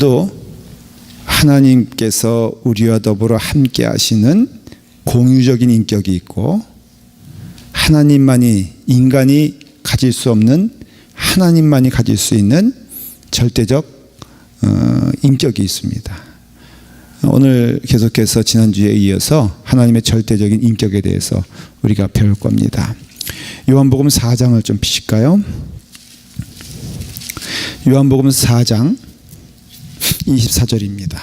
우리도 하나님께서 우리와 더불어 함께 하시는 공유적인 인격이 있고, 하나님만이, 인간이 가질 수 없는, 하나님만이 가질 수 있는 절대적 인격이 있습니다. 오늘 계속해서 지난주에 이어서 하나님의 절대적인 인격에 대해서 우리가 배울 겁니다. 요한복음 4장을 좀 피실까요? 요한복음 4장 24절입니다.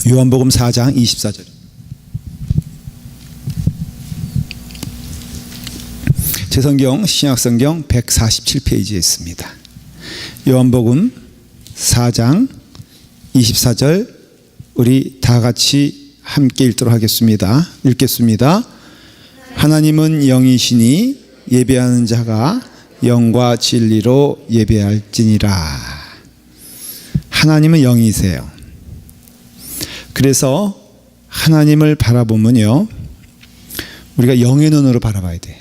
요한복음 4장 24절. 제 성경 신약성경 147페이지에 있습니다. 요한복음 4장 24절 우리 다 같이 함께 읽도록 하겠습니다. 읽겠습니다. 하나님은 영이시니 예배하는 자가 영과 진리로 예배할지니라. 하나님은 영이세요. 그래서 하나님을 바라보면요, 우리가 영의 눈으로 바라봐야 돼.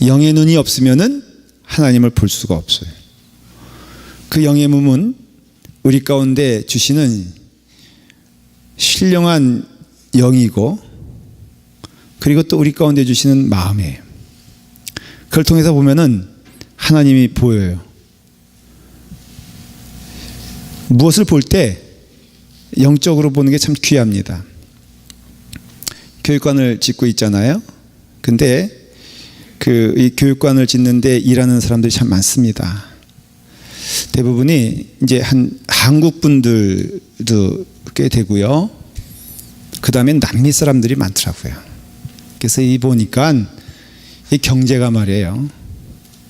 영의 눈이 없으면은 하나님을 볼 수가 없어요. 그 영의 몸은 우리 가운데 주시는 신령한 영이고, 그리고 또 우리 가운데 주시는 마음이에요. 그걸 통해서 보면은 하나님이 보여요. 무엇을 볼 때 영적으로 보는 게 참 귀합니다. 교육관을 짓고 있잖아요. 근데 이 교육관을 짓는데 일하는 사람들이 참 많습니다. 대부분이 이제 한국 분들도 꽤 되고요. 그 다음에 남미 사람들이 많더라고요. 그래서 보니까 이 경제가 말이에요.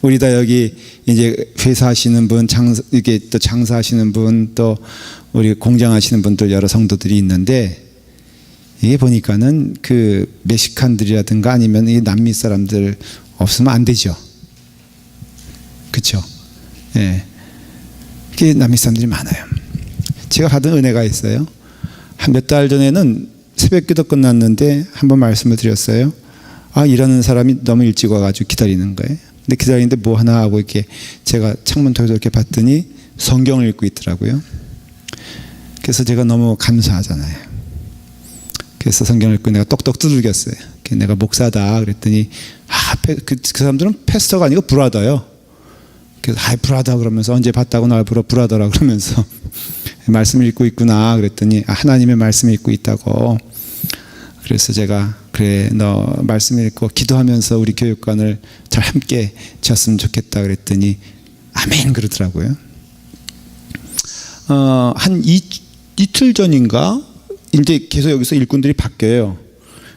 우리 다 여기 이제 회사 하시는 분, 이게 또 장사하시는 분, 또 우리 공장 하시는 분들 여러 성도들이 있는데, 이게 보니까는 그 멕시칸들이라든가 아니면 이 남미 사람들 없으면 안 되죠. 그렇죠? 예. 이게 남미 사람들이 많아요. 제가 받은 은혜가 있어요. 한 몇 달 전에는 새벽기도 끝났는데 한번 말씀을 드렸어요. 일하는 사람이 너무 일찍 와가지고 기다리는 거예요. 근데 기다리는데 뭐 하나 하고 이렇게 제가 창문 통해서 이렇게 봤더니 성경을 읽고 있더라고요. 그래서 제가 너무 감사하잖아요. 그래서 성경을 읽고 내가 똑똑 두들겼어요. 내가 목사다 그랬더니 그 사람들은 패스터가 아니고 브라더요. 그래서 브라더 그러면서 언제 봤다고 날 불러 브라더라 그러면서 말씀을 읽고 있구나 그랬더니 하나님의 말씀을 읽고 있다고. 그래서 제가 그래 너 말씀 읽고 기도하면서 우리 교육관을 잘 함께 지었으면 좋겠다 그랬더니 아멘 그러더라고요. 한 이틀 전인가 이제 계속 여기서 일꾼들이 바뀌어요.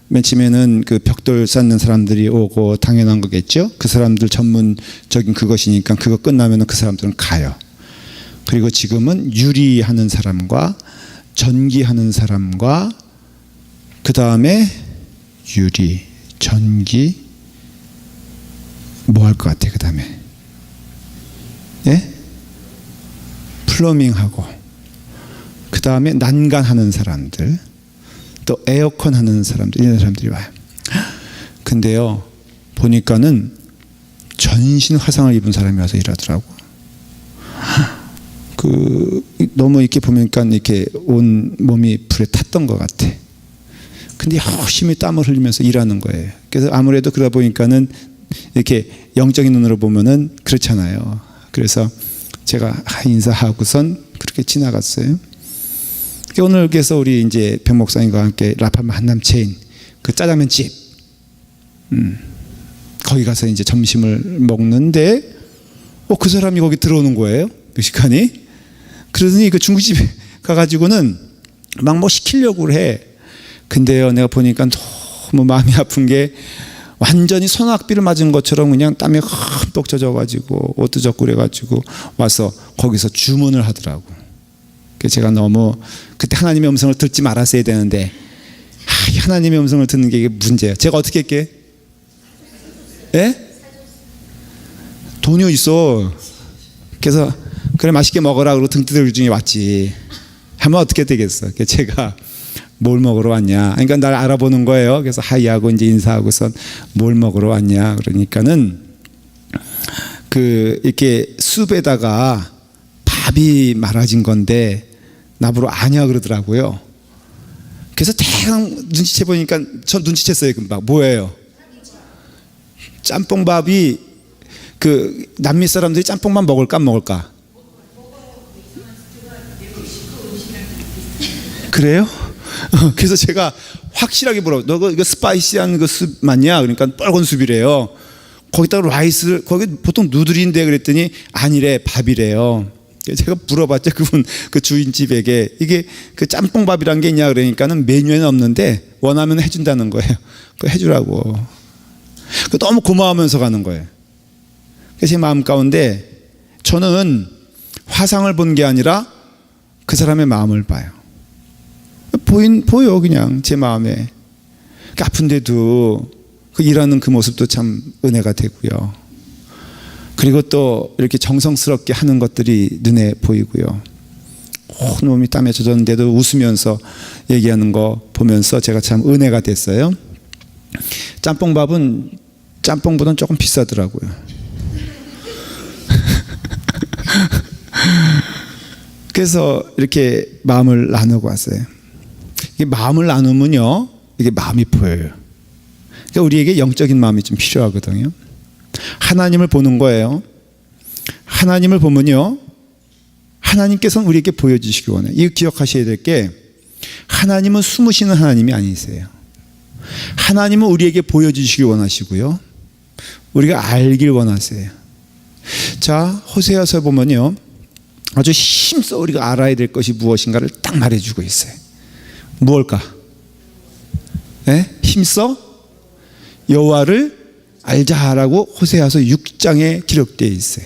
맨 처음에는 그 벽돌 쌓는 사람들이 오고 당연한 거겠죠. 그 사람들 전문적인 그것이니까 그거 끝나면 그 사람들은 가요. 그리고 지금은 유리하는 사람과 전기하는 사람과 그 다음에 유리, 전기 뭐 할 것 같아? 그 다음에 예? 플러밍하고 그 다음에 난간하는 사람들, 또 에어컨 하는 사람들, 이런 사람들이 와요. 근데요 보니까는 전신 화상을 입은 사람이 와서 일하더라고. 너무 이렇게 보니까 이렇게 온 몸이 불에 탔던 것 같아. 근데 열심히 땀을 흘리면서 일하는 거예요. 그래서 아무래도 그러다 보니까는 이렇게 영적인 눈으로 보면은 그렇잖아요. 그래서 제가 인사하고선 그렇게 지나갔어요. 오늘 그래서 우리 이제 병 목사님과 함께 라파 만남 체인 그 짜장면 집, 거기 가서 이제 점심을 먹는데, 그 사람이 거기 들어오는 거예요. 멕시칸이. 그러더니 그 중국집에 가가지고는 막 뭐 시키려고 해. 근데요, 내가 보니까 너무 마음이 아픈 게 완전히 소낙비를 맞은 것처럼 그냥 땀에 흠뻑 젖어가지고 옷도 젖고 그래가지고 와서 거기서 주문을 하더라고. 그래서 제가 너무 그때 하나님의 음성을 듣지 말았어야 되는데, 하나님의 음성을 듣는 게 이게 문제예요. 제가 어떻게 할게? 예? 돈이 있어. 그래서 그래 맛있게 먹어라 그러고 등 두들 중에 왔지. 하면 어떻게 되겠어. 그래서 제가 뭘 먹으러 왔냐. 그러니까 날 알아보는 거예요. 그래서 하이하고 이제 인사하고선 뭘 먹으러 왔냐. 그러니까는 이렇게 숲에다가 밥이 말아진 건데 나보러 아냐 그러더라고요. 그래서 대강 눈치채 보니까 저 눈치챘어요. 금방 뭐예요? 짬뽕밥이 남미 사람들이 짬뽕만 먹을까 안 먹을까? 그래요? 그래서 제가 확실하게 물어. 너 이거 스파이시한 그 숲 맞냐? 그러니까 빨간 숲이래요. 거기다가 라이스를 거기 보통 누들인데 그랬더니 아니래 밥이래요. 제가 물어봤죠. 그분 그 주인집에게 이게 그 짬뽕밥이란 게 있냐 그러니까는 메뉴에는 없는데 원하면 해준다는 거예요. 그거 해주라고. 너무 고마워하면서 가는 거예요. 그래서 제 마음 가운데 저는 화상을 본 게 아니라 그 사람의 마음을 봐요. 보여 그냥 제 마음에. 아픈데도 일하는 그 모습도 참 은혜가 되고요. 그리고 또 이렇게 정성스럽게 하는 것들이 눈에 보이고요. 온 몸이 땀에 젖었는데도 웃으면서 얘기하는 거 보면서 제가 참 은혜가 됐어요. 짬뽕밥은 짬뽕보다는 조금 비싸더라고요. 그래서 이렇게 마음을 나누고 왔어요. 이게 마음을 나누면요, 이게 마음이 보여요. 그러니까 우리에게 영적인 마음이 좀 필요하거든요. 하나님을 보는 거예요. 하나님을 보면요, 하나님께서는 우리에게 보여주시기 원해요. 이거 기억하셔야 될 게, 하나님은 숨으시는 하나님이 아니세요. 하나님은 우리에게 보여주시기 원하시고요, 우리가 알길 원하세요. 자, 호세아서 보면요, 아주 힘써 우리가 알아야 될 것이 무엇인가를 딱 말해주고 있어요. 무엇일까? 네? 힘써 여호와를 알자라고 호세아서 6장에 기록되어 있어요.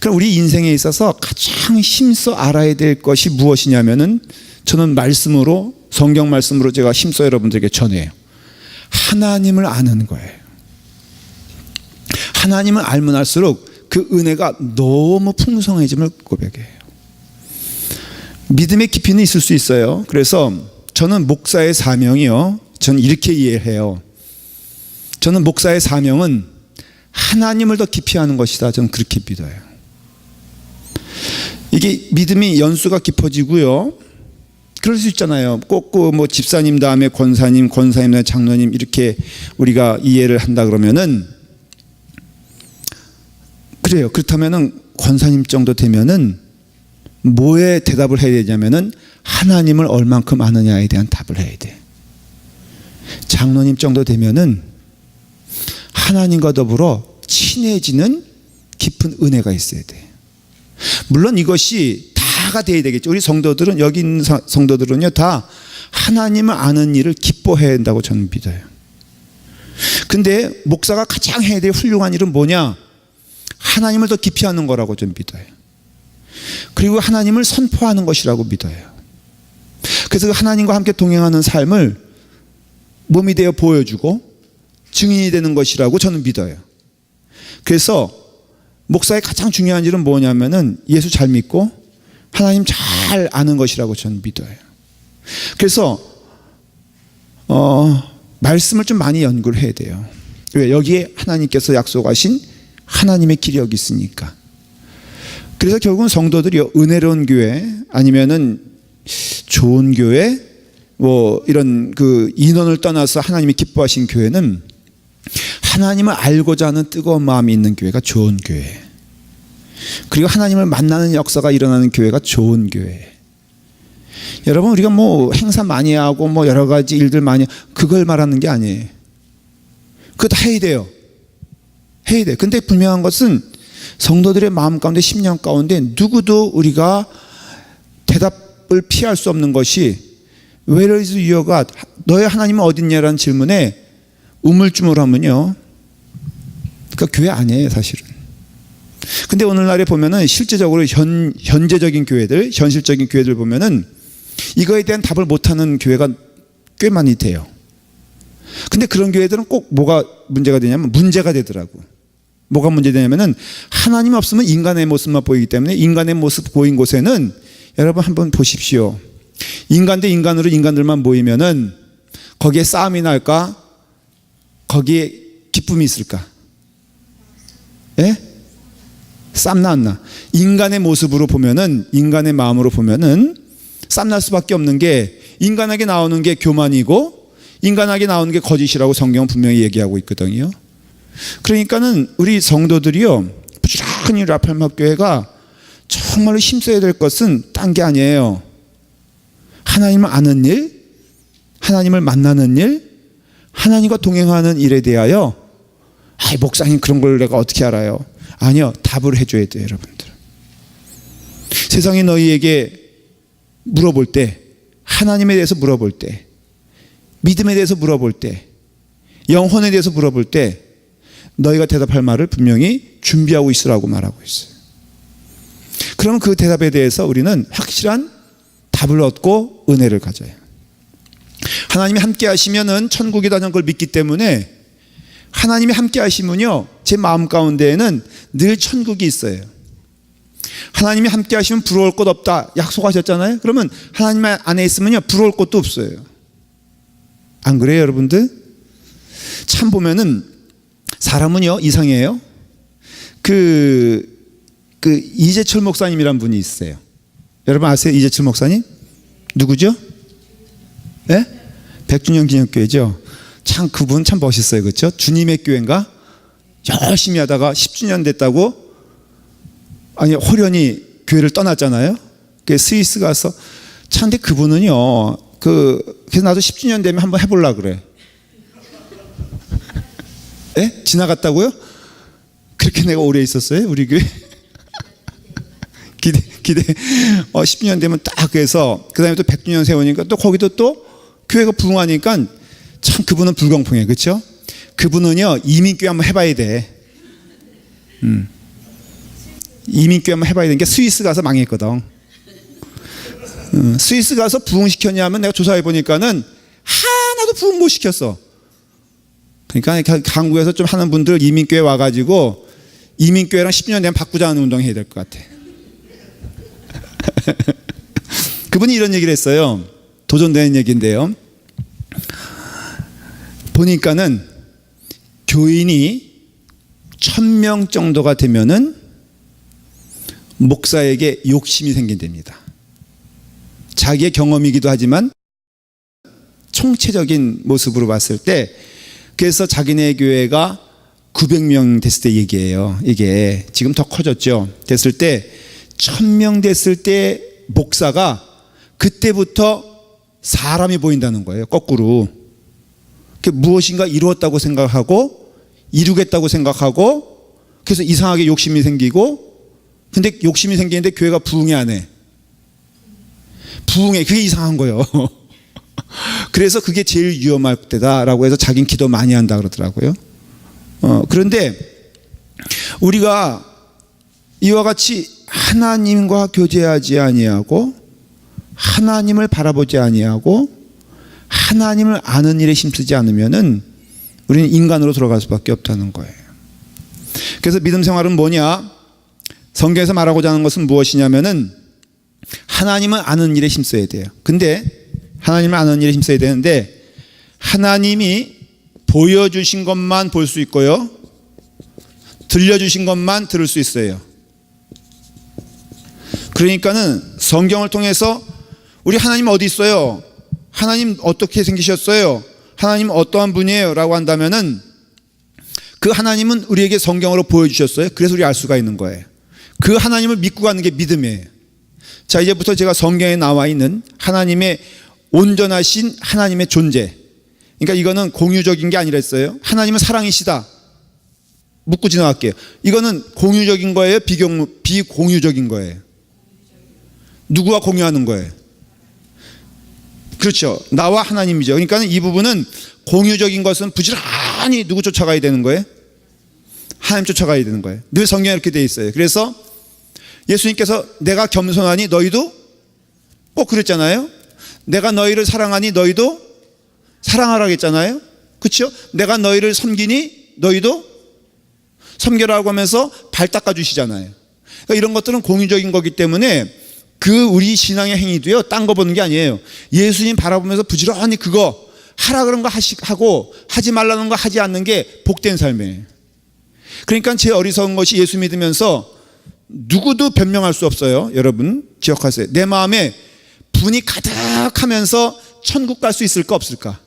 그럼 우리 인생에 있어서 가장 힘써 알아야 될 것이 무엇이냐면은, 저는 말씀으로, 성경 말씀으로 제가 힘써 여러분들에게 전해요. 하나님을 아는 거예요. 하나님을 알면 알수록 그 은혜가 너무 풍성해짐을 고백해요. 믿음의 깊이는 있을 수 있어요. 그래서 저는 목사의 사명이요, 저는 이렇게 이해해요. 저는 목사의 사명은 하나님을 더 깊이 아는 것이다. 저는 그렇게 믿어요. 이게 믿음이 연수가 깊어지고요, 그럴 수 있잖아요. 꼭 뭐 집사님 다음에 권사님, 권사님 다음에 장로님 이렇게 우리가 이해를 한다 그러면은, 그래요. 그렇다면은 권사님 정도 되면은 뭐에 대답을 해야 되냐면은 하나님을 얼만큼 아느냐에 대한 답을 해야 돼. 장로님 정도 되면은 하나님과 더불어 친해지는 깊은 은혜가 있어야 돼. 물론 이것이 다가 돼야 되겠죠. 우리 성도들은, 여기 있는 성도들은요, 다 하나님을 아는 일을 기뻐해야 한다고 저는 믿어요. 근데 목사가 가장 해야 될 훌륭한 일은 뭐냐? 하나님을 더 깊이 아는 거라고 저는 믿어요. 그리고 하나님을 선포하는 것이라고 믿어요. 그래서 그 하나님과 함께 동행하는 삶을 몸이 되어 보여주고 증인이 되는 것이라고 저는 믿어요. 그래서 목사의 가장 중요한 일은 뭐냐면은 예수 잘 믿고 하나님 잘 아는 것이라고 저는 믿어요. 그래서 말씀을 좀 많이 연구를 해야 돼요. 왜? 여기에 하나님께서 약속하신 하나님의 길이 여기 있으니까. 그래서 결국은 성도들이 은혜로운 교회, 아니면은 좋은 교회, 뭐 이런 그 인원을 떠나서 하나님이 기뻐하신 교회는 하나님을 알고자 하는 뜨거운 마음이 있는 교회가 좋은 교회, 그리고 하나님을 만나는 역사가 일어나는 교회가 좋은 교회. 여러분, 우리가 뭐 행사 많이 하고 뭐 여러 가지 일들 많이, 그걸 말하는 게 아니에요. 그거 다 해야 돼요. 해야 돼. 근데 분명한 것은 성도들의 마음 가운데, 심령 가운데 누구도 우리가 대답을 피할 수 없는 것이, Where is your God? 너의 하나님은 어딨냐라는 질문에 우물쭈물하면요, 그러니까 교회 아니에요 사실은. 근데 오늘날에 보면은 실제적으로 현재적인 교회들, 현실적인 교회들 보면은 이거에 대한 답을 못하는 교회가 꽤 많이 돼요. 근데 그런 교회들은 꼭 뭐가 문제가 되냐면, 문제가 되더라고. 뭐가 문제되냐면은 하나님 없으면 인간의 모습만 보이기 때문에, 인간의 모습 보인 곳에는, 여러분 한번 보십시오. 인간 대 인간으로 인간들만 모이면은 거기에 싸움이 날까? 거기에 기쁨이 있을까? 예? 쌈나 안 나? 인간의 모습으로 보면은, 인간의 마음으로 보면은 쌈날 수밖에 없는 게, 인간에게 나오는 게 교만이고 인간에게 나오는 게 거짓이라고 성경은 분명히 얘기하고 있거든요. 그러니까는 우리 성도들이요, 부지런히 라팔마교회가 정말로 힘써야 될 것은 딴 게 아니에요. 하나님을 아는 일, 하나님을 만나는 일, 하나님과 동행하는 일에 대하여, 목사님 그런 걸 내가 어떻게 알아요? 아니요, 답을 해줘야 돼요, 여러분들. 세상이 너희에게 물어볼 때, 하나님에 대해서 물어볼 때, 믿음에 대해서 물어볼 때, 영혼에 대해서 물어볼 때, 너희가 대답할 말을 분명히 준비하고 있으라고 말하고 있어요. 그러면 그 대답에 대해서 우리는 확실한 답을 얻고 은혜를 가져요. 하나님이 함께 하시면은 천국이라는 걸 믿기 때문에, 하나님이 함께 하시면요, 제 마음 가운데에는 늘 천국이 있어요. 하나님이 함께 하시면 부러울 것 없다 약속하셨잖아요. 그러면 하나님 안에 있으면요, 부러울 것도 없어요. 안 그래요, 여러분들? 참 보면은 사람은요, 이상해요. 이재철 목사님이란 분이 있어요. 여러분 아세요? 이재철 목사님? 누구죠? 네? 백주년 기념교회죠. 참 그분 참 멋있어요. 그렇죠? 주님의 교회인가? 열심히 하다가 10주년 됐다고, 아니 호련히 교회를 떠났잖아요. 그 스위스 가서. 참 근데 그분은요, 그래서 나도 10주년 되면 한번 해보려고 그래. 예? 지나갔다고요? 그렇게 내가 오래 있었어요? 우리 교회? 기대. 10주년 되면 딱 해서, 그 다음에 또 100주년 세우니까 또 거기도 또 교회가 부흥하니까 참 그분은 불공평해. 그렇죠? 그분은요, 이민교회 한번 해봐야 돼. 이민교회 한번 해봐야 되는 게, 스위스 가서 망했거든. 스위스 가서 부흥시켰냐면 내가 조사해 보니까는 하나도 부흥 못 시켰어. 그러니까 한국에서 좀 하는 분들 이민교회 와가지고 이민교회랑 10년 되면 바꾸자는 운동 해야 될 것 같아. 그분이 이런 얘기를 했어요. 도전되는 얘기인데요. 보니까는 교인이 1000명 정도가 되면은 목사에게 욕심이 생긴답니다. 자기의 경험이기도 하지만 총체적인 모습으로 봤을 때, 그래서 자기네 교회가 900명 됐을 때 얘기해요. 이게 지금 더 커졌죠. 됐을 때 1000명 됐을 때 목사가 그때부터 사람이 보인다는 거예요. 거꾸로. 무엇인가 이루었다고 생각하고 이루겠다고 생각하고, 그래서 이상하게 욕심이 생기고, 근데 욕심이 생기는데 교회가 부흥이 안 해. 부흥해. 그게 이상한 거예요. 그래서 그게 제일 위험할 때다라고 해서 자기는 기도 많이 한다 그러더라고요. 그런데 우리가 이와 같이 하나님과 교제하지 아니하고, 하나님을 바라보지 아니하고, 하나님을 아는 일에 힘쓰지 않으면은 우리는 인간으로 돌아갈 수밖에 없다는 거예요. 그래서 믿음 생활은 뭐냐? 성경에서 말하고자 하는 것은 무엇이냐면은 하나님을 아는 일에 힘써야 돼요. 근데 하나님을 아는 일에 힘써야 되는데, 하나님이 보여주신 것만 볼 수 있고요, 들려주신 것만 들을 수 있어요. 그러니까는 성경을 통해서 우리 하나님 어디 있어요? 하나님 어떻게 생기셨어요? 하나님 어떠한 분이에요? 라고 한다면은 그 하나님은 우리에게 성경으로 보여주셨어요. 그래서 우리 알 수가 있는 거예요. 그 하나님을 믿고 가는 게 믿음이에요. 자, 이제부터 제가 성경에 나와 있는 하나님의 온전하신 하나님의 존재, 그러니까 이거는 공유적인 게 아니랬어요. 하나님은 사랑이시다. 묻고 지나갈게요. 이거는 공유적인 거예요? 비공유적인 거예요? 누구와 공유하는 거예요? 그렇죠. 나와 하나님이죠. 그러니까 이 부분은 공유적인 것은 부지런히 누구 쫓아가야 되는 거예요? 하나님 쫓아가야 되는 거예요. 늘 성경에 이렇게 되어 있어요. 그래서 예수님께서 내가 겸손하니 너희도 꼭 그랬잖아요. 내가 너희를 사랑하니 너희도 사랑하라고 했잖아요. 그렇죠? 내가 너희를 섬기니 너희도 섬겨라고 하면서 발 닦아 주시잖아요. 그러니까 이런 것들은 공유적인 거기 때문에 그 우리 신앙의 행위도요, 딴 거 보는 게 아니에요. 예수님 바라보면서 부지런히 그거 하라 그런 거 하고 하지 말라는 거 하지 않는 게 복된 삶이에요. 그러니까 제 어리석은 것이 예수 믿으면서 누구도 변명할 수 없어요. 여러분 기억하세요. 내 마음에 분이 가득하면서 천국 갈 수 있을까 없을까?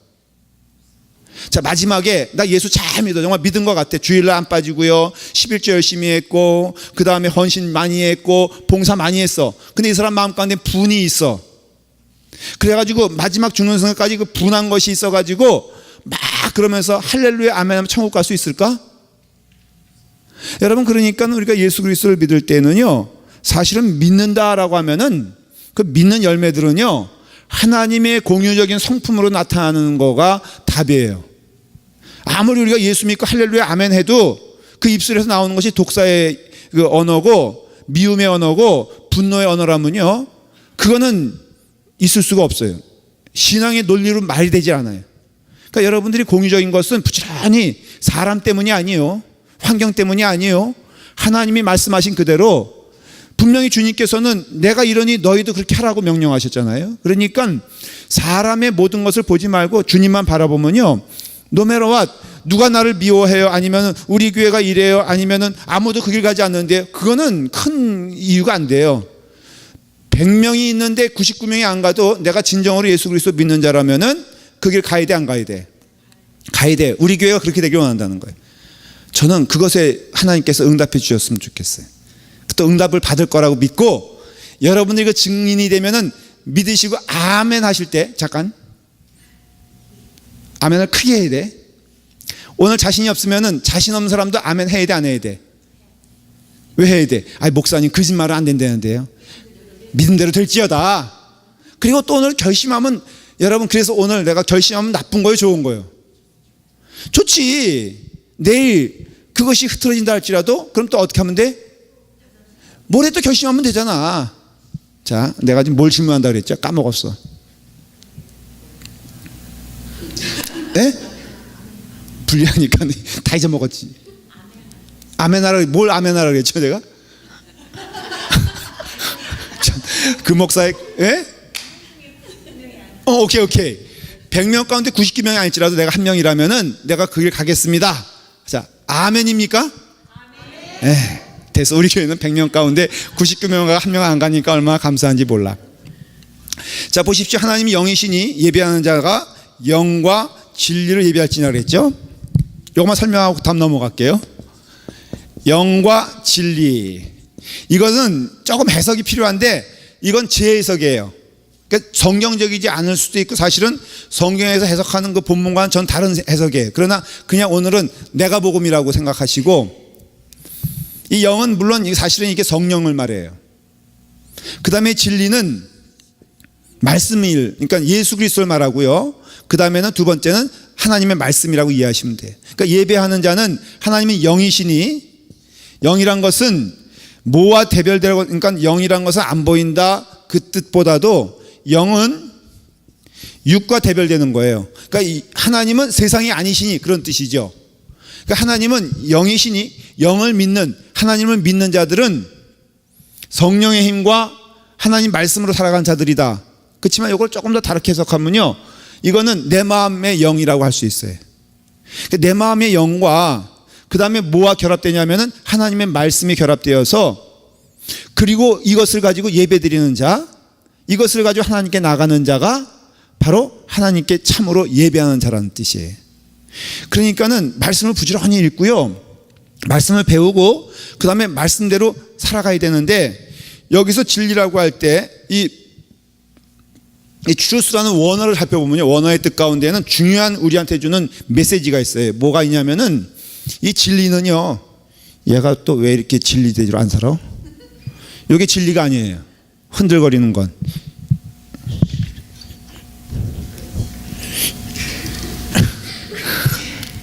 자, 마지막에 나 예수 잘 믿어, 정말 믿은 것 같아. 주일날 안 빠지고요, 11조 열심히 했고, 그 다음에 헌신 많이 했고, 봉사 많이 했어. 근데 이 사람 마음 가운데 분이 있어. 그래가지고 마지막 죽는 순간까지 그 분한 것이 있어가지고 막 그러면서 할렐루야 아멘 하면 천국 갈 수 있을까? 여러분, 그러니까 우리가 예수 그리스도를 믿을 때는요, 사실은 믿는다라고 하면은 그 믿는 열매들은요, 하나님의 공유적인 성품으로 나타나는 거가 답이에요. 아무리 우리가 예수 믿고 할렐루야 아멘 해도 그 입술에서 나오는 것이 독사의 그 언어고 미움의 언어고 분노의 언어라면요, 그거는 있을 수가 없어요. 신앙의 논리로 말이 되지 않아요. 그러니까 여러분들이 공유적인 것은 부지런히 사람 때문이 아니에요. 환경 때문이 아니에요. 하나님이 말씀하신 그대로 분명히 주님께서는 내가 이러니 너희도 그렇게 하라고 명령하셨잖아요. 그러니까 사람의 모든 것을 보지 말고 주님만 바라보면요, no matter what, 누가 나를 미워해요, 아니면 우리 교회가 이래요, 아니면 아무도 그 길 가지 않는데, 그거는 큰 이유가 안 돼요. 100명이 있는데 99명이 안 가도 내가 진정으로 예수 그리스도 믿는 자라면은 그 길 가야 돼, 안 가야 돼? 가야 돼. 우리 교회가 그렇게 되길 원한다는 거예요. 저는 그것에 하나님께서 응답해 주셨으면 좋겠어요. 또 응답을 받을 거라고 믿고, 여러분들이 그 증인이 되면은 믿으시고 아멘 하실 때, 잠깐 아멘을 크게 해야 돼. 오늘 자신이 없으면은 자신 없는 사람도 아멘 해야 돼, 안 해야 돼? 왜 해야 돼? 아니, 목사님 거짓말은 안 된다는데요. 믿은 대로 될지어다. 그리고 또 오늘 결심하면, 여러분, 그래서 오늘 내가 결심하면 나쁜 거예요, 좋은 거예요? 좋지. 내일 그것이 흐트러진다 할지라도 그럼 또 어떻게 하면 돼? 모레 또 결심하면 되잖아. 자, 내가 지금 뭘 질문한다 그랬죠? 까먹었어. 예? 불리하니까 다 잊어먹었지. 아멘하라, 뭘 아멘하라 그랬죠 내가? 그 목사의, 예? 오케이. 100명 가운데 99명이 아닐지라도 내가 한 명이라면은 내가 그 길 가겠습니다. 자, 아멘입니까? 아멘. 돼서 우리 교회는 100명 가운데 99명과 한 명 안 가니까 얼마나 감사한지 몰라. 자, 보십시오. 하나님이 영이시니 예배하는 자가 영과 진리를 예배할지니라 그랬죠. 이것만 설명하고 다음 넘어갈게요. 영과 진리, 이것은 조금 해석이 필요한데 이건 제 해석이에요. 그러니까 성경적이지 않을 수도 있고, 사실은 성경에서 해석하는 그 본문과는 전 다른 해석이에요. 그러나 그냥 오늘은 내가 복음이라고 생각하시고, 이 영은 물론 사실은 이게 성령을 말해요. 그 다음에 진리는 말씀일, 그러니까 예수 그리스도를 말하고요. 그 다음에는 두 번째는 하나님의 말씀이라고 이해하시면 돼요. 그러니까 예배하는 자는 하나님이 영이시니, 영이란 것은 뭐와 대별되라고, 그러니까 영이란 것은 안 보인다 그 뜻보다도 영은 육과 대별되는 거예요. 그러니까 하나님은 세상이 아니시니 그런 뜻이죠. 그러니까 하나님은 영이시니, 영을 믿는, 하나님을 믿는 자들은 성령의 힘과 하나님 말씀으로 살아가는 자들이다. 그렇지만 이걸 조금 더 다르게 해석하면요, 이거는 내 마음의 영이라고 할 수 있어요. 그러니까 내 마음의 영과 그 다음에 뭐와 결합되냐면은 하나님의 말씀이 결합되어서, 그리고 이것을 가지고 예배드리는 자, 이것을 가지고 하나님께 나가는 자가 바로 하나님께 참으로 예배하는 자라는 뜻이에요. 그러니까는 말씀을 부지런히 읽고요, 말씀을 배우고 그 다음에 말씀대로 살아가야 되는데, 여기서 진리라고 할 때 이 truth라는 원어를 살펴보면요, 원어의 뜻 가운데는 중요한 우리한테 주는 메시지가 있어요. 뭐가 있냐면은 이 진리는요, 얘가 또 왜 이렇게 진리대로 안 살아? 이게 진리가 아니에요. 흔들거리는 건.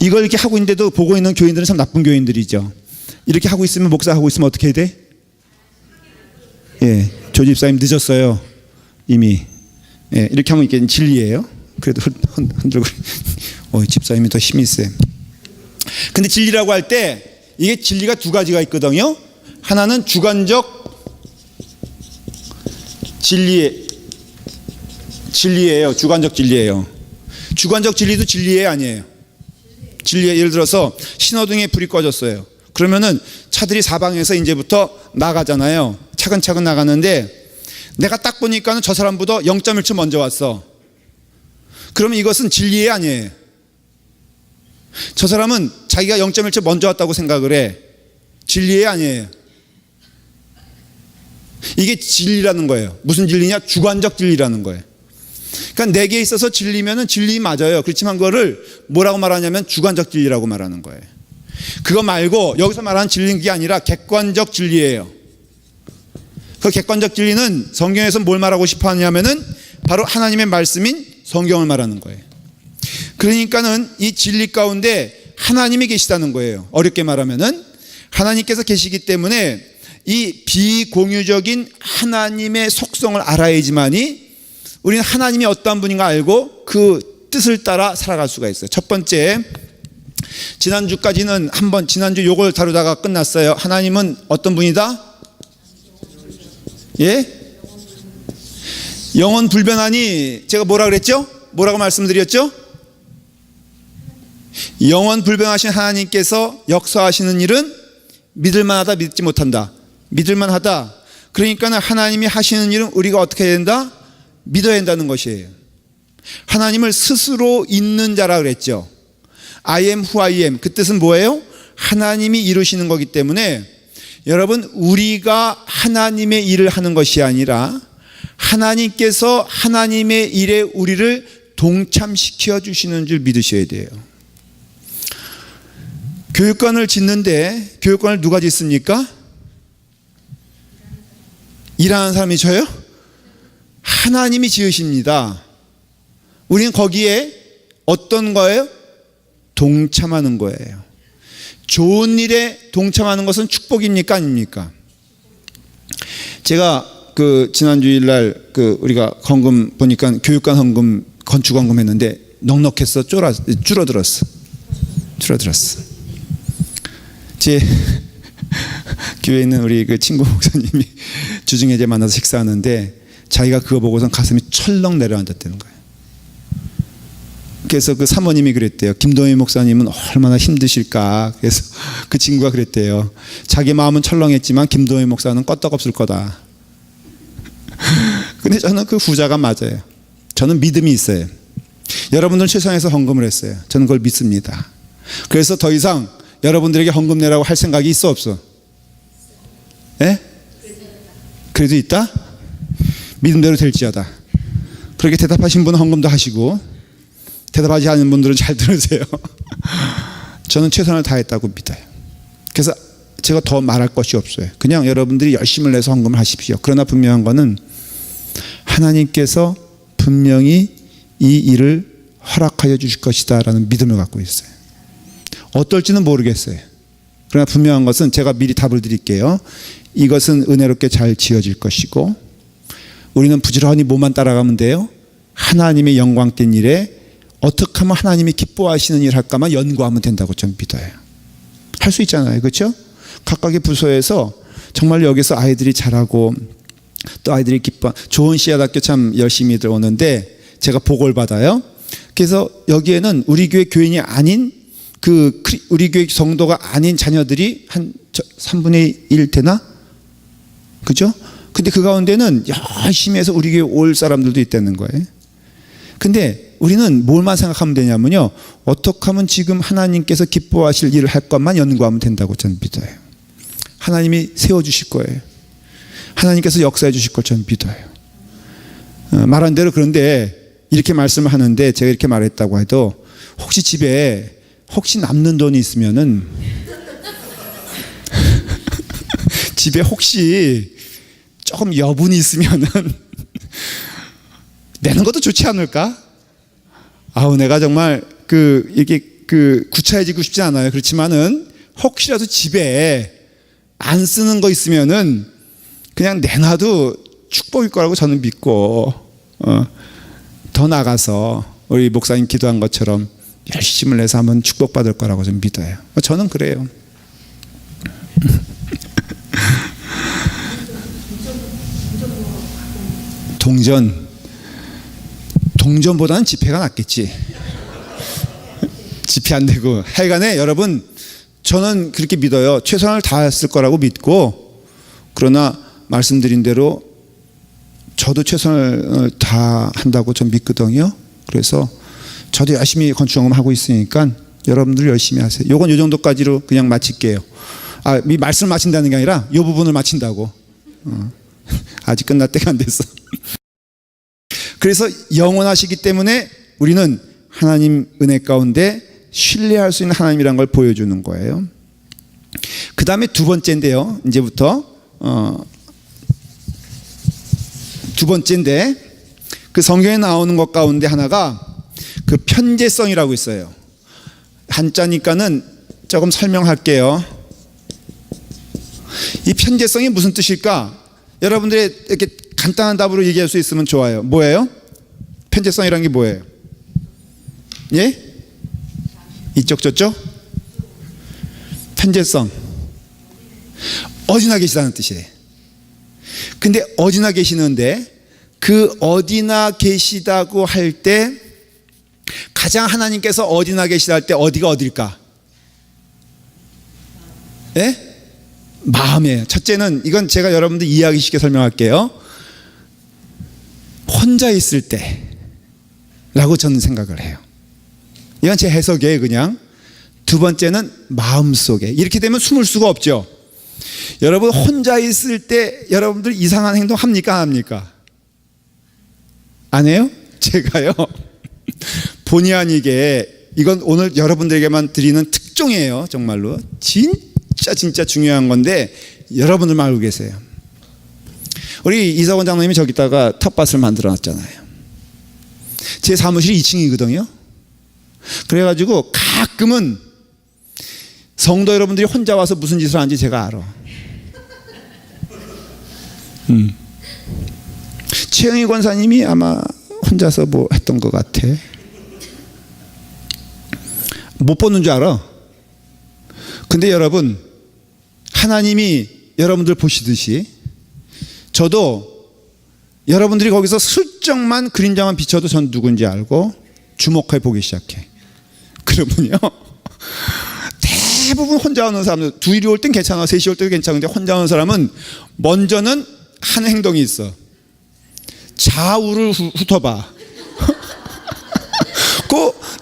이걸 이렇게 하고 있는데도 보고 있는 교인들은 참 나쁜 교인들이죠. 이렇게 하고 있으면, 목사하고 있으면 어떻게 해야 돼? 예, 조 집사님 늦었어요 이미. 예, 이렇게 하면 이게 진리예요. 그래도 흔들거리. 집사님이 더 힘이 세. 근데 진리라고 할 때 이게 진리가 두 가지가 있거든요. 하나는 주관적, 진리예요. 주관적 진리예요. 주관적 진리도 진리예요, 아니에요? 진리예요. 예를 들어서 신호등에 불이 꺼졌어요. 그러면은 차들이 사방에서 이제부터 나가잖아요. 차근차근 나가는데 내가 딱 보니까는 저 사람보다 0.1초 먼저 왔어. 그러면 이것은 진리예요, 아니에요? 저 사람은 자기가 0.1초 먼저 왔다고 생각을 해. 진리예요, 아니에요? 이게 진리라는 거예요. 무슨 진리냐? 주관적 진리라는 거예요. 그러니까 내게 있어서 진리면은 진리 맞아요. 그렇지만 그거를 뭐라고 말하냐면 주관적 진리라고 말하는 거예요. 그거 말고 여기서 말하는 진리는 게 아니라 객관적 진리예요. 그 객관적 진리는 성경에서 뭘 말하고 싶어 하냐면은 바로 하나님의 말씀인 성경을 말하는 거예요. 그러니까는 이 진리 가운데 하나님이 계시다는 거예요. 어렵게 말하면은 하나님께서 계시기 때문에 이 비공유적인 하나님의 속성을 알아야지만이 우리는 하나님이 어떠한 분인가 알고 그 뜻을 따라 살아갈 수가 있어요. 첫 번째, 지난주까지는 지난주 요걸 다루다가 끝났어요. 하나님은 어떤 분이다? 예? 영원 불변하니 제가 뭐라 그랬죠? 뭐라고 말씀드렸죠? 영원 불변하신 하나님께서 역사하시는 일은 믿을만하다, 믿지 못한다. 믿을만하다. 그러니까 하나님이 하시는 일은 우리가 어떻게 해야 된다? 믿어야 한다는 것이에요. 하나님을 스스로 있는 자라 그랬죠. I am who I am. 그 뜻은 뭐예요? 하나님이 이루시는 거기 때문에 여러분, 우리가 하나님의 일을 하는 것이 아니라 하나님께서 하나님의 일에 우리를 동참시켜 주시는 줄 믿으셔야 돼요. 교육관을 짓는데 교육관을 누가 짓습니까? 일하는 사람이 저요? 하나님이 지으십니다. 우리는 거기에 어떤 거예요? 동참하는 거예요. 좋은 일에 동참하는 것은 축복입니까, 아닙니까? 제가 지난주일 우리가 헌금 보니까 교육관 헌금, 건축 헌금 했는데 넉넉했어, 줄어들었어. 제 교회에 있는 우리 친구 목사님이 주중에 이제 만나서 식사하는데 자기가 그거 보고선 가슴이 철렁 내려앉았다는 거예요. 그래서 그 사모님이 그랬대요. 김동희 목사님은 얼마나 힘드실까. 그래서 그 친구가 그랬대요. 자기 마음은 철렁했지만 김동희 목사는 껐떡없을 거다. 근데 저는 그 후자가 맞아요. 저는 믿음이 있어요. 여러분들은 최선에서 헌금을 했어요. 저는 그걸 믿습니다. 그래서 더 이상 여러분들에게 헌금 내라고 할 생각이 있어, 없어? 예? 그래도 있다? 믿음대로 될지어다. 그렇게 대답하신 분은 헌금도 하시고, 대답하지 않은 분들은 잘 들으세요. 저는 최선을 다했다고 믿어요. 그래서 제가 더 말할 것이 없어요. 그냥 여러분들이 열심을 내서 헌금을 하십시오. 그러나 분명한 거는 하나님께서 분명히 이 일을 허락하여 주실 것이다 라는 믿음을 갖고 있어요. 어떨지는 모르겠어요. 그러나 분명한 것은 제가 미리 답을 드릴게요. 이것은 은혜롭게 잘 지어질 것이고 우리는 부지런히 몸만 따라가면 돼요. 하나님의 영광된 일에 어떻게 하면 하나님이 기뻐하시는 일 할까만 연구하면 된다고 저는 믿어요. 할 수 있잖아요. 그렇죠? 각각의 부서에서 정말 여기서 아이들이 잘하고 또 아이들이 기뻐, 좋은 씨앗학교 참 열심히 들어오는데 제가 보고를 받아요. 그래서 여기에는 우리 교회 교인이 아닌 우리 교회 성도가 아닌 자녀들이 한 3분의 1 되나? 그죠? 근데 그 가운데는 열심히 해서 우리 교회 올 사람들도 있다는 거예요. 근데 우리는 뭘만 생각하면 되냐면요. 어떻게 하면 지금 하나님께서 기뻐하실 일을 할 것만 연구하면 된다고 저는 믿어요. 하나님이 세워주실 거예요. 하나님께서 역사해 주실 걸 저는 믿어요. 말한 대로 그런데 이렇게 말씀을 하는데 제가 이렇게 말했다고 해도 혹시 집에 남는 돈이 있으면은 집에 혹시 조금 여분이 있으면은 내는 것도 좋지 않을까? 내가 정말 이렇게 구차해지고 싶지 않아요. 그렇지만은 혹시라도 집에 안 쓰는 거 있으면은 그냥 내놔도 축복일 거라고 저는 믿고 더 나가서 우리 목사님 기도한 것처럼 열심을 내서 하면 축복받을 거라고 좀 믿어요. 저는 그래요. 동전보다는 지폐가 낫겠지. 지폐 안 되고. 하여간에 여러분, 저는 그렇게 믿어요. 최선을 다했을 거라고 믿고, 그러나 말씀드린 대로 저도 최선을 다한다고 전 믿거든요. 그래서 저도 열심히 건축영업하고 있으니까 여러분들 열심히 하세요. 요건 요 정도까지로 그냥 마칠게요. 이 말씀을 마친다는 게 아니라 요 부분을 마친다고. 아직 끝날 때가 안 됐어. 그래서 영원하시기 때문에 우리는 하나님 은혜 가운데 신뢰할 수 있는 하나님이라는 걸 보여주는 거예요. 그 다음에 두 번째인데요. 이제부터 두 번째인데, 그 성경에 나오는 것 가운데 하나가 그 편재성이라고 있어요. 한자니까는 조금 설명할게요. 이 편재성이 무슨 뜻일까? 여러분들이 이렇게 간단한 답으로 얘기할 수 있으면 좋아요. 뭐예요? 편재성이라는 게 뭐예요? 예? 이쪽 저쪽? 편재성, 어디나 계시다는 뜻이에요. 근데 어디나 계시는데, 그 어디나 계시다고 할 때 가장 하나님께서 어디나 계시다 할 때 어디가 어딜까? 예? 마음이에요. 첫째는, 이건 제가 여러분들 이해하기 쉽게 설명할게요. 혼자 있을 때 라고 저는 생각을 해요. 이건 제 해석이에요. 그냥. 두 번째는 마음속에. 이렇게 되면 숨을 수가 없죠. 여러분, 혼자 있을 때 여러분들 이상한 행동 합니까? 안 합니까? 안 해요? 제가요, 본의 아니게, 이건 오늘 여러분들에게만 드리는 특종이에요. 정말로 진짜 중요한 건데 여러분들만 알고 계세요. 우리 이석원 장로님이 저기다가 텃밭을 만들어 놨잖아요. 제 사무실이 2층이거든요. 그래가지고 가끔은 성도 여러분들이 혼자 와서 무슨 짓을 하는지 제가 알아. 최영희 권사님이 아마 혼자서 뭐 했던 것 같아. 못 보는 줄 알아. 근데 여러분, 하나님이 여러분들 보시듯이 저도 여러분들이 거기서 슬쩍만 그림자만 비춰도 전 누군지 알고 주목해 보기 시작해. 그러면요, 대부분 혼자 오는 사람들, 둘이 올 땐 괜찮아, 셋이 올 때도 괜찮은데 혼자 오는 사람은 먼저는 한 행동이 있어. 좌우를 훑어봐.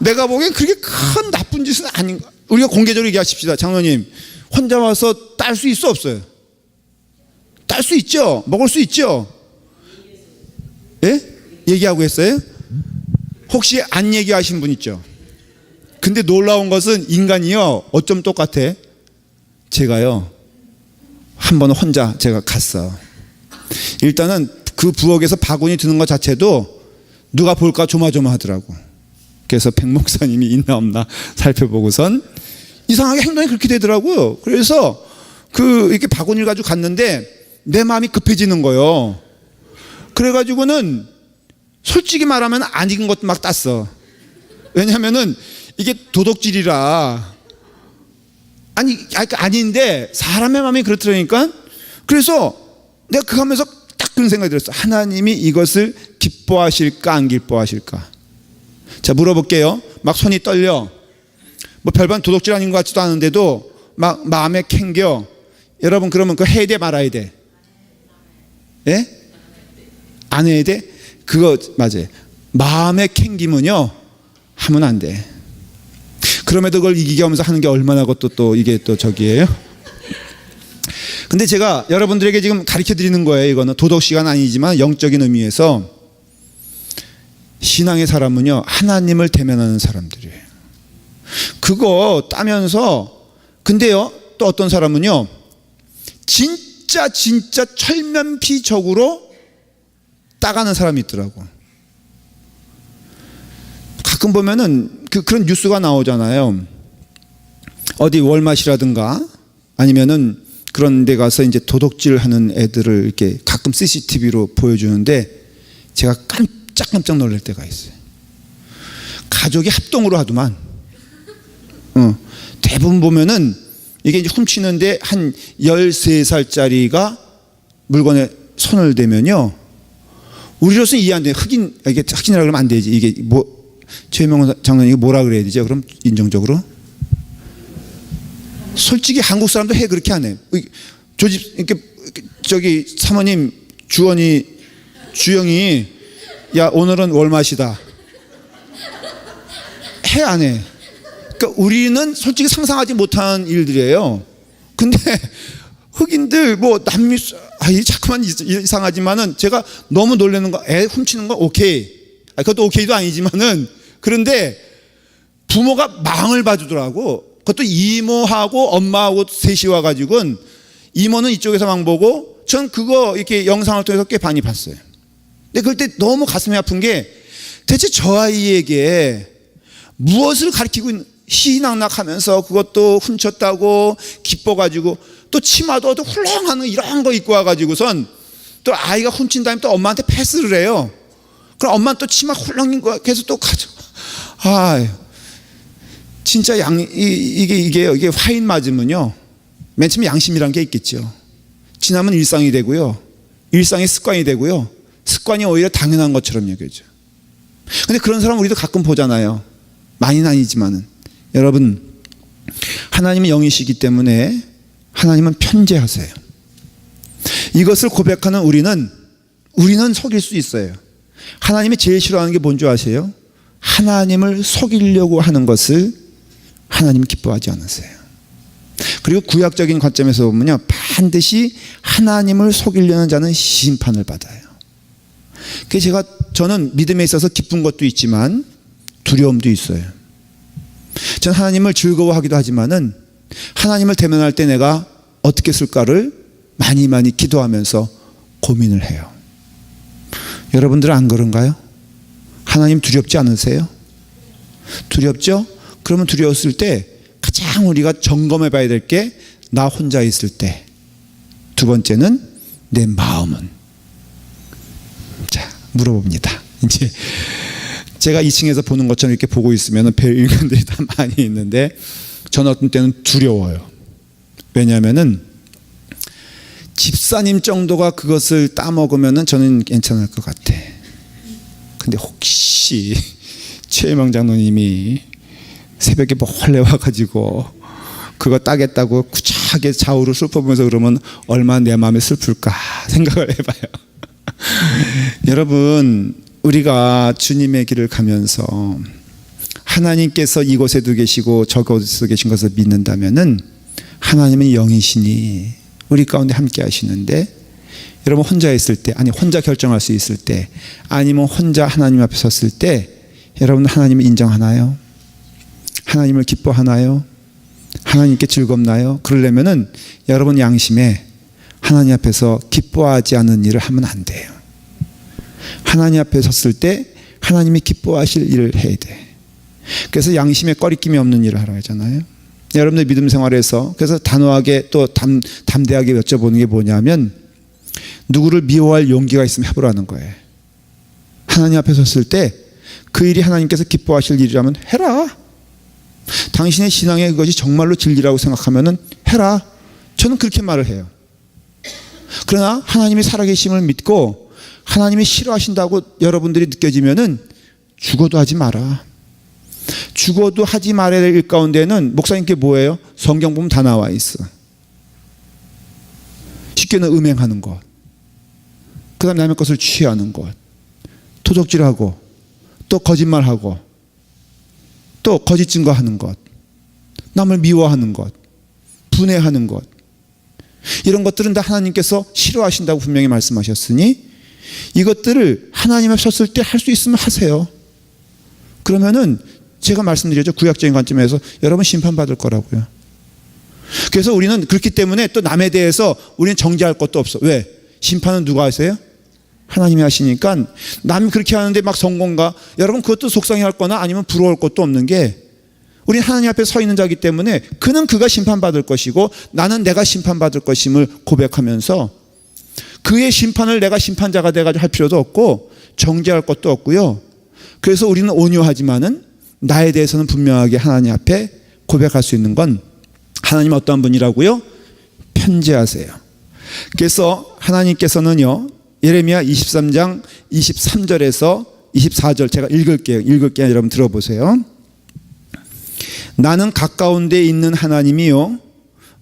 내가 보기엔 그렇게 큰 나쁜 짓은 아닌, 우리가 공개적으로 얘기하십시다. 장로님, 혼자 와서 딸 수 있어 없어요? 딸 수 있죠? 먹을 수 있죠? 예? 얘기하고 했어요? 혹시 안 얘기하신 분 있죠? 근데 놀라운 것은 인간이요, 어쩜 똑같아? 제가요, 한 번 혼자 제가 갔어. 일단은 그 부엌에서 바구니 드는 것 자체도 누가 볼까 조마조마하더라고. 그래서 백 목사님이 있나 없나 살펴보고선 이상하게 행동이 그렇게 되더라고요. 그래서 이렇게 바구니를 가지고 갔는데 내 마음이 급해지는 거예요. 그래가지고는 솔직히 말하면 안 익은 것도 막 땄어. 왜냐하면은 이게 도둑질이라. 아닌데 사람의 마음이 그렇더라니까. 그래서 내가 그거 하면서 딱 그런 생각이 들었어. 하나님이 이것을 기뻐하실까 안 기뻐하실까? 자, 물어볼게요. 막 손이 떨려. 뭐 별반 도둑질 아닌 것 같지도 않은데도 막 마음에 캥겨. 여러분, 그러면 그거 해야 돼 말아야 돼? 예? 안 해야 돼? 그거 맞아요. 마음에 캥기면요, 하면 안 돼. 그럼에도 그걸 이기게 하면서 하는 게 얼마나 또 이게 또 저기예요. 근데 제가 여러분들에게 지금 가르쳐 드리는 거예요. 이거는 도덕 시간 아니지만 영적인 의미에서 신앙의 사람은요, 하나님을 대면하는 사람들이에요. 그거 따면서, 근데요, 또 어떤 사람은요, 진짜 철면피적으로 따가는 사람이 있더라고. 가끔 보면은 그런 뉴스가 나오잖아요. 어디 월마트라든가 아니면은 그런 데 가서 이제 도둑질 하는 애들을 이렇게 가끔 CCTV로 보여주는데 제가 깜짝 놀랄 때가 있어요. 가족이 합동으로 하더만. 대부분 보면은 이게 이제 훔치는데 한 13살짜리가 물건에 손을 대면요, 우리로서는 이해 안 돼. 이게 흑인이라 그러면 안 되지. 이게 최명훈 장로님 이거 뭐라 그래야 되죠? 그럼 인정적으로? 솔직히 한국 사람도 그렇게 안 해. 저기 사모님 주영이 야 오늘은 월마시다. 안 해. 그러니까 우리는 솔직히 상상하지 못한 일들이에요. 근데 흑인들 남미 자꾸만 이상하지만은 제가 너무 놀라는 거, 애 훔치는 거 오케이. 그것도 오케이도 아니지만은 그런데 부모가 망을 봐주더라고. 그것도 이모하고 엄마하고 셋이 와가지고는 이모는 이쪽에서 망 보고 전 그거 이렇게 영상을 통해서 꽤 많이 봤어요. 근데 그럴 때 너무 가슴이 아픈 게 대체 저 아이에게 무엇을 가르치고 있는, 희희낙낙하면서 그것도 훔쳤다고 기뻐가지고 또 치마도 또 훌렁하는 이런 거 입고 와가지고선 또 아이가 훔친 다음에 또 엄마한테 패스를 해요. 그럼 엄마는 또 치마 훌렁인 거 계속 또 가져. 진짜 이게 화인 맞으면요. 맨 처음에 양심이란 게 있겠죠. 지나면 일상이 되고요. 일상이 습관이 되고요. 습관이 오히려 당연한 것처럼 여겨져. 근데 그런 사람 우리도 가끔 보잖아요. 많이는 아니지만은. 여러분, 하나님은 영이시기 때문에 하나님은 편재하세요. 이것을 고백하는 우리는 속일 수 있어요. 하나님이 제일 싫어하는 게 뭔지 아세요? 하나님을 속이려고 하는 것을 하나님 기뻐하지 않으세요. 그리고 구약적인 관점에서 보면요, 반드시 하나님을 속이려는 자는 심판을 받아요. 그래서 저는 믿음에 있어서 기쁜 것도 있지만 두려움도 있어요. 전 하나님을 즐거워하기도 하지만은 하나님을 대면할 때 내가 어떻게 쓸까를 많이 기도하면서 고민을 해요. 여러분들은 안 그런가요? 하나님 두렵지 않으세요? 두렵죠? 그러면 두려웠을 때 가장 우리가 점검해 봐야 될 게 나 혼자 있을 때, 두 번째는 내 마음은. 자, 물어봅니다. 이제 제가 2층에서 보는 것처럼 이렇게 보고 있으면 별 인간들이 다 많이 있는데 저는 어떤 때는 두려워요. 왜냐하면은 집사님 정도가 그것을 따먹으면은 저는 괜찮을 것 같아. 근데 혹시 최혜명 장로님이 새벽에 몰래 와가지고 그거 따겠다고 구차하게 좌우로 슬퍼보면서 그러면 얼마나 내 마음에 슬플까 생각을 해봐요. 여러분, 우리가 주님의 길을 가면서 하나님께서 이곳에도 계시고 저곳에도 계신 것을 믿는다면은 하나님은 영이시니 우리 가운데 함께 하시는데, 여러분 혼자 있을 때, 아니 혼자 결정할 수 있을 때, 아니면 혼자 하나님 앞에 섰을 때 여러분 하나님을 인정하나요? 하나님을 기뻐하나요? 하나님께 즐겁나요? 그러려면은 여러분 양심에 하나님 앞에서 기뻐하지 않는 일을 하면 안 돼요. 하나님 앞에 섰을 때 하나님이 기뻐하실 일을 해야 돼. 그래서 양심에 꺼리낌이 없는 일을 하라 하잖아요. 여러분들 믿음 생활에서 그래서 단호하게 또 담대하게 여쭤보는 게 뭐냐면, 누구를 미워할 용기가 있으면 해보라는 거예요. 하나님 앞에 섰을 때 그 일이 하나님께서 기뻐하실 일이라면 해라. 당신의 신앙에 그것이 정말로 진리라고 생각하면은 해라. 저는 그렇게 말을 해요. 그러나 하나님이 살아계심을 믿고 하나님이 싫어하신다고 여러분들이 느껴지면은 죽어도 하지 마라. 죽어도 하지 말아야 될 일 가운데는 목사님께 뭐예요? 성경 보면 다 나와 있어. 쉽게는 음행하는 것, 그 다음 남의 것을 취하는 것, 도적질하고, 또 거짓말하고, 또 거짓 증거하는 것, 남을 미워하는 것, 분해하는 것, 이런 것들은 다 하나님께서 싫어하신다고 분명히 말씀하셨으니 이것들을 하나님 앞에 섰을 때 할 수 있으면 하세요. 그러면은 제가 말씀드렸죠. 구약적인 관점에서 여러분 심판받을 거라고요. 그래서 우리는 그렇기 때문에 또 남에 대해서 우리는 정죄할 것도 없어. 왜? 심판은 누가 하세요? 하나님이 하시니까. 남이 그렇게 하는데 막 성공가, 여러분 그것도 속상해할 거나 아니면 부러울 것도 없는 게, 우리는 하나님 앞에 서 있는 자이기 때문에 그는 그가 심판받을 것이고 나는 내가 심판받을 것임을 고백하면서 그의 심판을 내가 심판자가 돼가지고 할 필요도 없고 정죄할 것도 없고요. 그래서 우리는 온유하지만은 나에 대해서는 분명하게 하나님 앞에 고백할 수 있는 건, 하나님 어떠한 분이라고요? 편재하세요. 그래서 하나님께서는요, 예레미야 23장 23절에서 24절 제가 읽을게요. 여러분 들어보세요. 나는 가까운 데에 있는 하나님이요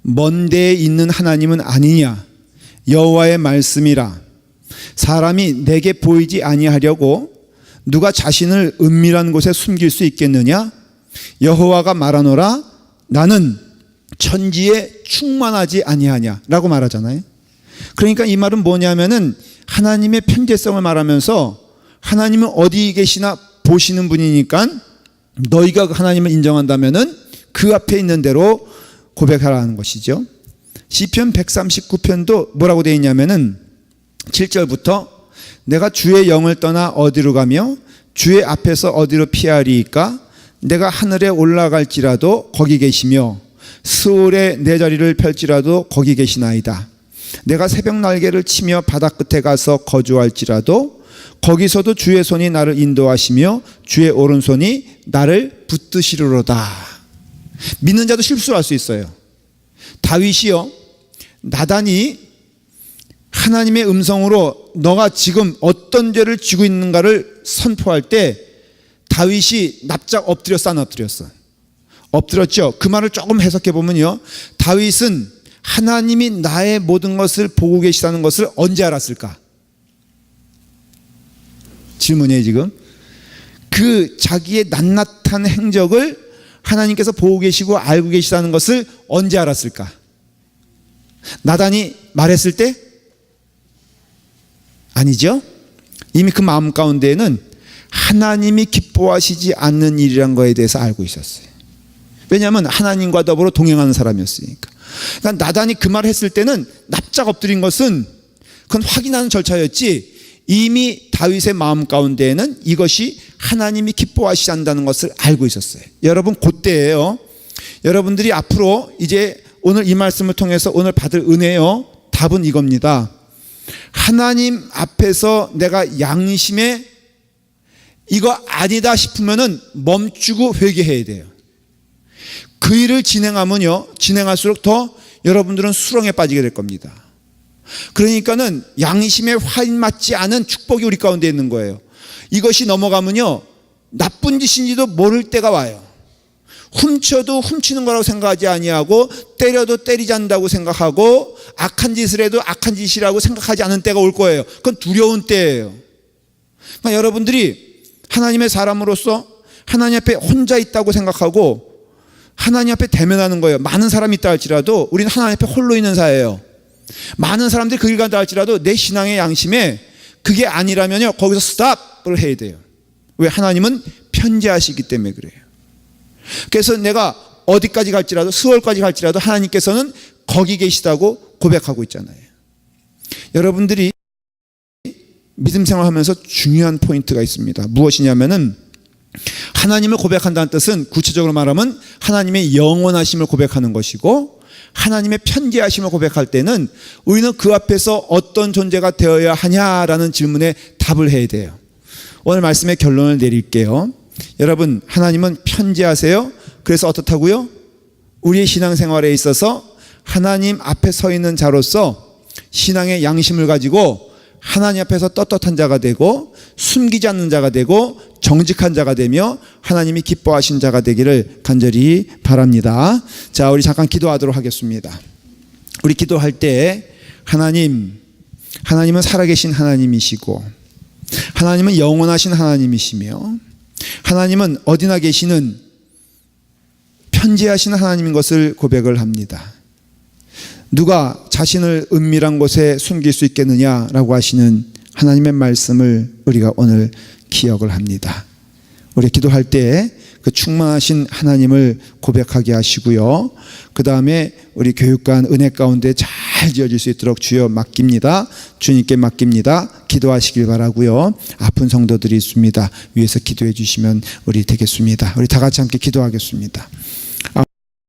먼 데에 있는 하나님은 아니냐. 여호와의 말씀이라. 사람이 내게 보이지 아니하려고 누가 자신을 은밀한 곳에 숨길 수 있겠느냐. 여호와가 말하노라. 나는 천지에 충만하지 아니하냐 라고 말하잖아요. 그러니까 이 말은 뭐냐면은 하나님의 편재성을 말하면서 하나님은 어디 계시나 보시는 분이니까 너희가 하나님을 인정한다면은 그 앞에 있는 대로 고백하라는 것이죠. 시편 139편도 뭐라고 되어 있냐면은 7절부터 내가 주의 영을 떠나 어디로 가며 주의 앞에서 어디로 피하리이까. 내가 하늘에 올라갈지라도 거기 계시며 스올에 내 자리를 펼지라도 거기 계시나이다. 내가 새벽 날개를 치며 바다 끝에 가서 거주할지라도 거기서도 주의 손이 나를 인도하시며 주의 오른손이 나를 붙드시리로다. 믿는 자도 실수할 수 있어요. 다윗이요, 나단이 하나님의 음성으로 너가 지금 어떤 죄를 지고 있는가를 선포할 때 다윗이 납작 엎드렸어, 안 엎드렸어? 엎드렸죠. 그 말을 조금 해석해 보면요, 다윗은 하나님이 나의 모든 것을 보고 계시다는 것을 언제 알았을까? 질문이에요 지금. 그 자기의 낱낱한 행적을 하나님께서 보고 계시고 알고 계시다는 것을 언제 알았을까? 나단이 말했을 때? 아니죠. 이미 그 마음 가운데에는 하나님이 기뻐하시지 않는 일이란 거에 대해서 알고 있었어요. 왜냐하면 하나님과 더불어 동행하는 사람이었으니까. 그러니까 나단이 그 말을 했을 때는 납작 엎드린 것은 그건 확인하는 절차였지, 이미 다윗의 마음 가운데에는 이것이 하나님이 기뻐하시지 않는다는 것을 알고 있었어요. 여러분, 그때예요. 여러분들이 앞으로 이제 오늘 이 말씀을 통해서 오늘 받을 은혜요, 답은 이겁니다. 하나님 앞에서 내가 양심에 이거 아니다 싶으면은 멈추고 회개해야 돼요. 그 일을 진행하면요, 진행할수록 더 여러분들은 수렁에 빠지게 될 겁니다. 그러니까는 양심에 화인 맞지 않은 축복이 우리 가운데 있는 거예요. 이것이 넘어가면요, 나쁜 짓인지도 모를 때가 와요. 훔쳐도 훔치는 거라고 생각하지 아니하고, 때려도 때리지 않는다고 생각하고, 악한 짓을 해도 악한 짓이라고 생각하지 않은 때가 올 거예요. 그건 두려운 때예요. 그러니까 여러분들이 하나님의 사람으로서 하나님 앞에 혼자 있다고 생각하고 하나님 앞에 대면하는 거예요. 많은 사람이 있다 할지라도 우리는 하나님 앞에 홀로 있는 사예요. 많은 사람들이 그 길 간다 할지라도 내 신앙의 양심에 그게 아니라면요, 거기서 스탑을 해야 돼요. 왜? 하나님은 편재하시기 때문에 그래요. 그래서 내가 어디까지 갈지라도, 수월까지 갈지라도 하나님께서는 거기 계시다고 고백하고 있잖아요. 여러분들이 믿음 생활하면서 중요한 포인트가 있습니다. 무엇이냐면은 하나님을 고백한다는 뜻은 구체적으로 말하면 하나님의 영원하심을 고백하는 것이고, 하나님의 편재하심을 고백할 때는 우리는 그 앞에서 어떤 존재가 되어야 하냐라는 질문에 답을 해야 돼요. 오늘 말씀의 결론을 내릴게요. 여러분, 하나님은 편재하세요. 그래서 어떻다고요? 우리의 신앙생활에 있어서 하나님 앞에 서 있는 자로서 신앙의 양심을 가지고 하나님 앞에서 떳떳한 자가 되고 숨기지 않는 자가 되고 정직한 자가 되며 하나님이 기뻐하신 자가 되기를 간절히 바랍니다. 자, 우리 잠깐 기도하도록 하겠습니다. 우리 기도할 때 하나님은 살아계신 하나님이시고 하나님은 영원하신 하나님이시며 하나님은 어디나 계시는 편재하신 하나님인 것을 고백을 합니다. 누가 자신을 은밀한 곳에 숨길 수 있겠느냐라고 하시는 하나님의 말씀을 우리가 오늘 기억을 합니다. 우리 기도할 때 그 충만하신 하나님을 고백하게 하시고요. 그 다음에 우리 교육관 은혜 가운데 잘 지어질 수 있도록 주여 맡깁니다. 주님께 맡깁니다. 기도하시길 바라고요. 아픈 성도들이 있습니다. 위에서 기도해 주시면 우리 되겠습니다. 우리 다 같이 함께 기도하겠습니다.